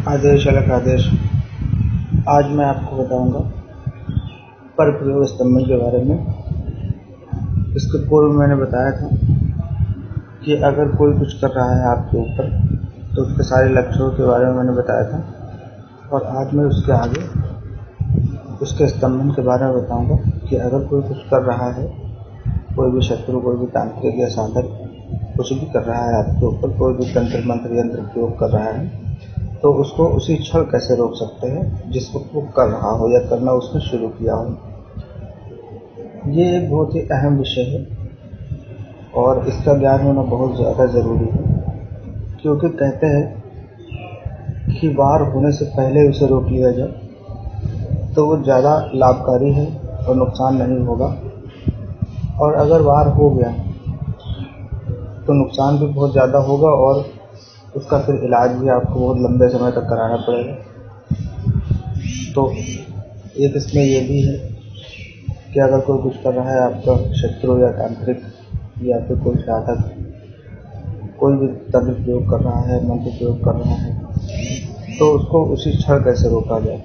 आदेश अलग आदेश। आज मैं आपको बताऊंगा पर प्रयोग स्तंभन के बारे में। इसके पूर्व मैंने बताया था कि अगर कोई कुछ कर रहा है आपके ऊपर तो उसके सारे लक्षणों के बारे में मैंने बताया था, और आज मैं उसके आगे उसके स्तंभन के बारे में बताऊंगा कि अगर कोई कुछ कर रहा है, कोई भी शत्रु, कोई भी तांत्रिक या साधक कुछ भी कर रहा है आपके ऊपर, कोई भी तंत्र मंत्र यंत्र प्रयोग कर रहा है, तो उसको उसी क्षण कैसे रोक सकते हैं जिस वक्त वो कर रहा हो या करना उसने शुरू किया हो। ये एक बहुत ही अहम विषय है और इसका ज्ञान होना बहुत ज़्यादा ज़रूरी है, क्योंकि कहते हैं कि वार होने से पहले उसे रोक लिया जाए तो वो ज़्यादा लाभकारी है और नुकसान नहीं होगा, और अगर वार हो गया तो नुकसान भी बहुत ज़्यादा होगा और उसका फिर इलाज भी आपको बहुत लंबे समय तक कराना पड़ेगा। तो एक इसमें ये भी है कि अगर कोई कुछ कर रहा है, आपका शत्रु या तांत्रिक या फिर कोई साधक कोई भी तंत्र प्रयोग कर रहा है, मंत्र प्रयोग कर रहा है, तो उसको उसी क्षण कैसे रोका जाए,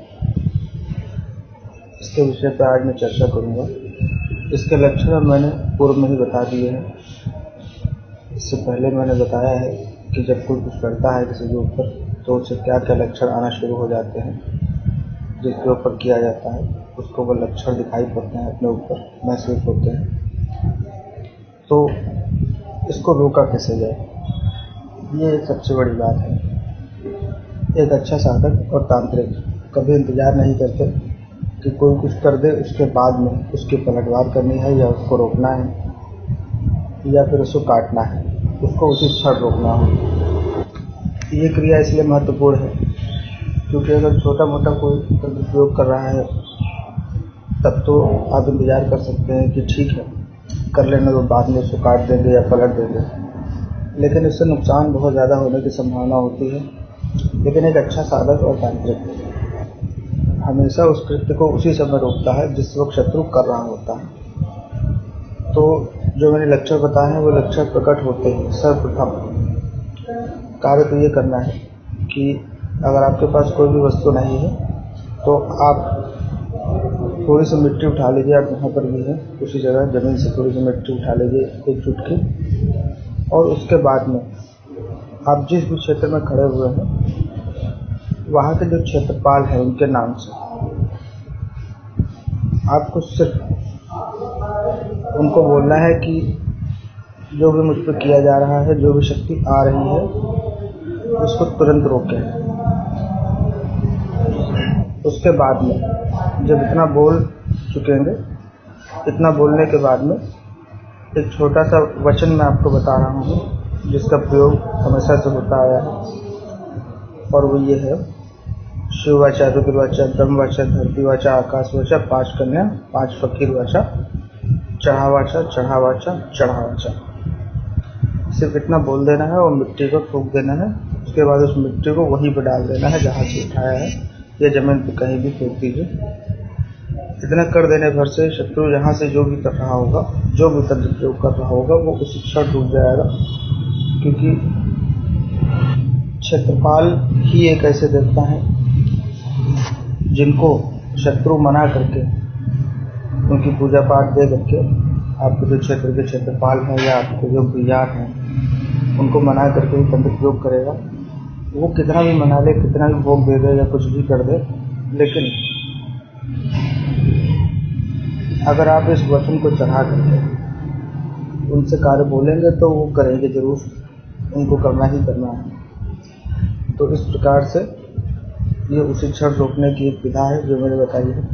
इसके विषय पर आज मैं चर्चा करूँगा। इसके लक्षण मैंने पूर्व में ही बता दिए हैं। इससे पहले मैंने बताया है कि जब कोई कुछ करता है किसी के ऊपर तो उससे क्या क्या लक्षण आना शुरू हो जाते हैं, जिसके ऊपर किया जाता है उसको वो लक्षण दिखाई पड़ते हैं, अपने ऊपर महसूस होते हैं। तो इसको रोका कैसे जाए, ये एक सबसे बड़ी बात है। एक अच्छा साधक और तांत्रिक कभी इंतजार नहीं करते कि कोई कुछ कर दे उसके बाद में उसकी पलटवार करनी है या उसको रोकना है या फिर उसको काटना है, उसको उसी क्षण रोकना हो। ये क्रिया इसलिए महत्वपूर्ण है क्योंकि अगर छोटा मोटा कोई तंत्र प्रयोग कर रहा है तब तो आप इंतजार कर सकते हैं कि ठीक है कर लेने तो बाद में उसको काट देंगे या पलट देंगे, लेकिन इससे नुकसान बहुत ज़्यादा होने की संभावना होती है। लेकिन एक अच्छा साधक और तांत्रिक हमेशा उस कृत्य को उसी समय रोकता है जिस वक्त शत्रु कर रहा होता है। तो जो मैंने लक्षण बताए हैं वो लक्षण प्रकट होते हैं। सर्वप्रथम कार्य तो ये करना है कि अगर आपके पास कोई भी वस्तु नहीं है तो आप थोड़ी सी मिट्टी उठा लीजिए, आप जहाँ पर भी है उसी जगह ज़मीन से थोड़ी सी मिट्टी उठा लीजिए, एक चुटकी, और उसके बाद में आप जिस भी क्षेत्र में खड़े हुए हैं वहाँ के जो क्षेत्रपाल हैं उनके नाम से आपको सिर्फ उनको बोलना है कि जो भी मुझ पर किया जा रहा है, जो भी शक्ति आ रही है उसको तुरंत रोकें। उसके बाद में जब इतना बोल चुकेंगे, इतना बोलने के बाद में एक छोटा सा वचन मैं आपको बता रहा हूँ जिसका प्रयोग हमेशा से होता आया है, और वो ये है: शिववाचा, रुद्रवाचा, ब्रह्मवाचा, धरतीवाचा, आकाशवाचा, 5 कन्या, 5 फकीर वाचा, चढ़ावाचा, चढ़ावाचा, चढ़ावाचा। सिर्फ इतना बोल देना है और मिट्टी को फूंक देना है। उसके बाद उस मिट्टी को वहीं पर डाल देना है जहाँ से उठाया है, या जमीन पर कहीं भी फेंक दीजिए। इतना कर देने भर से शत्रु यहाँ से जो भी कर रहा होगा, जो भी तंत्र प्रयोग कर रहा होगा, वो उसी क्षण डूब जाएगा, क्योंकि क्षेत्रपाल ही एक ऐसे देवता हैं जिनको शत्रु मना करके, उनकी पूजा पाठ दे करके, आपके जो क्षेत्र के क्षेत्रपाल हैं या आपके जो गुजार हैं उनको मना करके ही तंत्र प्रयोग करेगा। वो कितना भी मना ले, कितना भी भोग दे दे या कुछ भी कर दे, लेकिन अगर आप इस वचन को चढ़ा करके उनसे कार्य बोलेंगे तो वो करेंगे जरूर, उनको करना ही करना है। तो इस प्रकार से ये उसी क्षण रोकने की एक विधा है जो मैंने बताई है।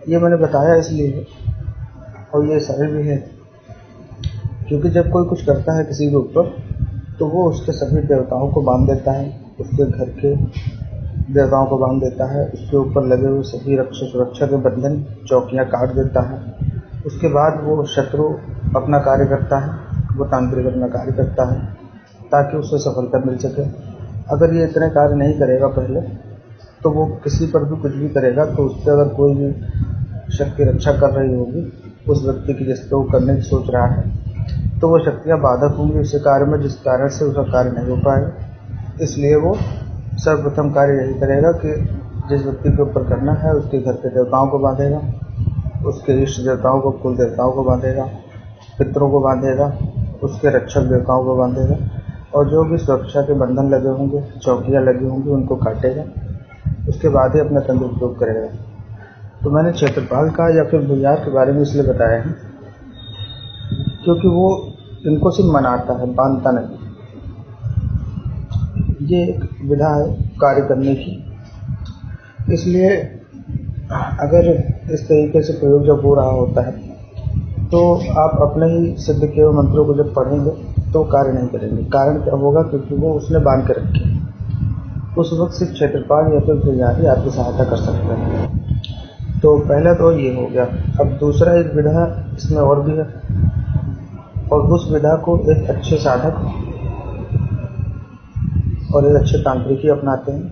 ये मैंने बताया इसलिए है, और ये सरल भी है, क्योंकि जब कोई कुछ करता है किसी के ऊपर तो वो उसके सभी देवताओं को बांध देता है, उसके घर के देवताओं को बांध देता है, उसके ऊपर लगे हुए सभी रक्षा सुरक्षा के बंधन चौकियां काट देता है। उसके बाद वो शत्रु अपना कार्य करता है, वो तांत्रिक अपना कार्य करता है ताकि उसे सफलता मिल सके। अगर ये इतने कार्य नहीं करेगा पहले तो वो किसी पर भी कुछ भी करेगा तो उससे अगर कोई भी शक्ति रक्षा कर रही होगी उस व्यक्ति की जिसको वो करने की सोच रहा है, तो वो शक्तियाँ बाधक होंगी उस कार्य में, जिस कारण से उसका कार्य नहीं हो पाएगा। इसलिए वो सर्वप्रथम कार्य यही करेगा कि जिस व्यक्ति के ऊपर करना है उसके घर के देवताओं को बांधेगा, उसके इष्ट देवताओं को, कुल देवताओं को बांधेगा, पितरों को बांधेगा, उसके रक्षक देवताओं को बांधेगा, और जो भी सुरक्षा के बंधन लगे होंगे, चौकियाँ लगी होंगी, उनको काटेगा। उसके बाद ही अपना तंत्र प्रयोग करेगा। तो मैंने क्षेत्रपाल का या फिर भूमिहार के बारे में इसलिए बताया है क्योंकि वो इनको सिर्फ मनाता है, बांधता नहीं। ये एक विधा है कार्य करने की। इसलिए अगर इस तरीके से प्रयोग जब हो रहा होता है तो आप अपने ही सिद्ध किए हुए मंत्रों को जब पढ़ेंगे तो कार्य नहीं करेंगे। कारण क्या होगा? क्योंकि वो उसने बांध के रखे। उस वक्त सिर्फ क्षेत्रपाल या फिर भूमिहार ही आपकी सहायता कर सकते हैं। तो पहला तो ये हो गया। अब दूसरा एक विधा इसमें और भी है, और उस विधा को एक अच्छे साधक और एक अच्छे तांत्रिक ही अपनाते हैं,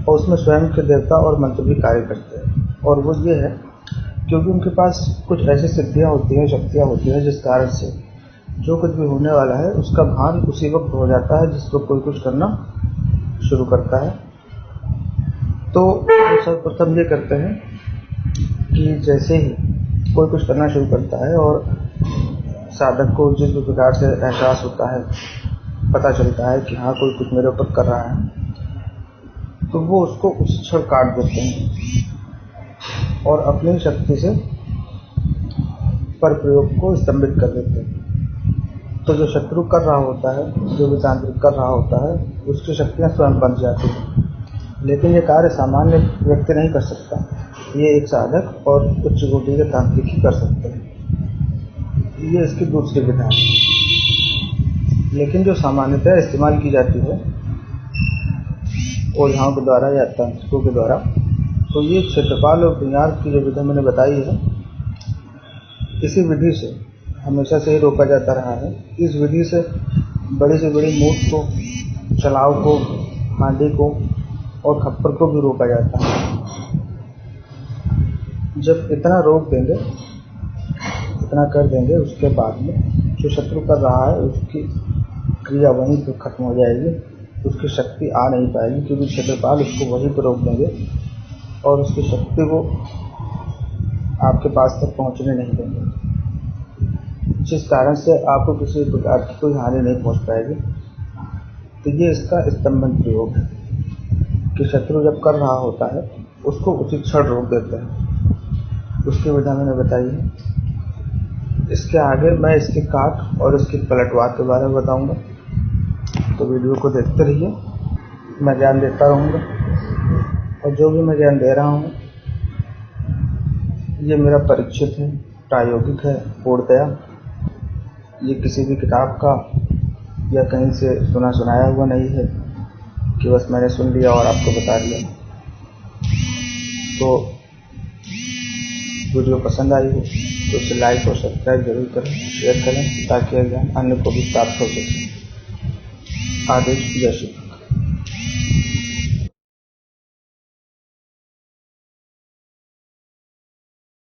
और उसमें स्वयं के देवता और मंत्र भी कार्य करते हैं। और वो ये है क्योंकि उनके पास कुछ ऐसी सिद्धियां होती हैं, शक्तियां होती हैं, जिस कारण से जो कुछ भी होने वाला है उसका भान उसी वक्त हो जाता है जिस वक्त कोई कुछ करना शुरू करता है। तो वो सर्वप्रथम ये करते हैं कि जैसे ही कोई कुछ करना शुरू करता है और साधक को जिस भी प्रकार से एहसास होता है, पता चलता है कि हाँ कोई कुछ मेरे ऊपर कर रहा है, तो वो उसको उस क्षण काट देते हैं और अपनी शक्ति से पर प्रयोग को स्तंभित कर देते हैं। तो जो शत्रु कर रहा होता है, जो भी तांत्रिक कर रहा होता है, उसकी शक्तियाँ स्वयं बन जाती हैं। लेकिन ये कार्य सामान्य व्यक्ति नहीं कर सकता, ये एक साधक और उच्च कोटि के तांत्रिक ही कर सकते हैं। ये इसकी दूसरी विधा है। लेकिन जो सामान्यतः इस्तेमाल की जाती है ओझाओं के द्वारा या तांत्रिकों के द्वारा, तो ये क्षेत्रपाल और भूमिहार की जो विधा मैंने बताई है, इसी विधि से हमेशा से ही रोका जाता रहा है। इस विधि से बड़ी से बड़ी मूठ को, चलाव को, हांडी को और खप्पर को भी रोका जाता है। जब इतना रोक देंगे, इतना कर देंगे, उसके बाद में जो शत्रु कर रहा है उसकी क्रिया वहीं पर खत्म हो जाएगी, उसकी शक्ति आ नहीं पाएगी, क्योंकि क्षेत्रपाल उसको वहीं पर रोक देंगे और उसकी शक्ति को आपके पास तक पहुंचने नहीं देंगे, जिस कारण से आपको किसी प्रकार की कोई हानि नहीं पहुंच पाएगी। तो ये इसका स्तंभन प्रयोग है कि शत्रु जब कर रहा होता है उसको उसी क्षण रोक देते हैं। उसकी विधा मैंने बताई है। इसके आगे मैं इसके काट और इसके पलटवार के बारे में बताऊंगा, तो वीडियो को देखते रहिए। मैं ज्ञान देता रहूँगा, और जो भी मैं ज्ञान दे रहा हूँ ये मेरा परीक्षित है, प्रायोगिक है पूर्णतया। ये किसी भी किताब का या कहीं से सुना सुनाया हुआ नहीं है कि बस मैंने सुन लिया और आपको बता दिया। तो वीडियो पसंद आई हो तो इसे लाइक और सब्सक्राइब जरूर करें, शेयर करें, ताकि यह ज्ञान अन्य को भी प्राप्त हो सके। आदेश जय श्री।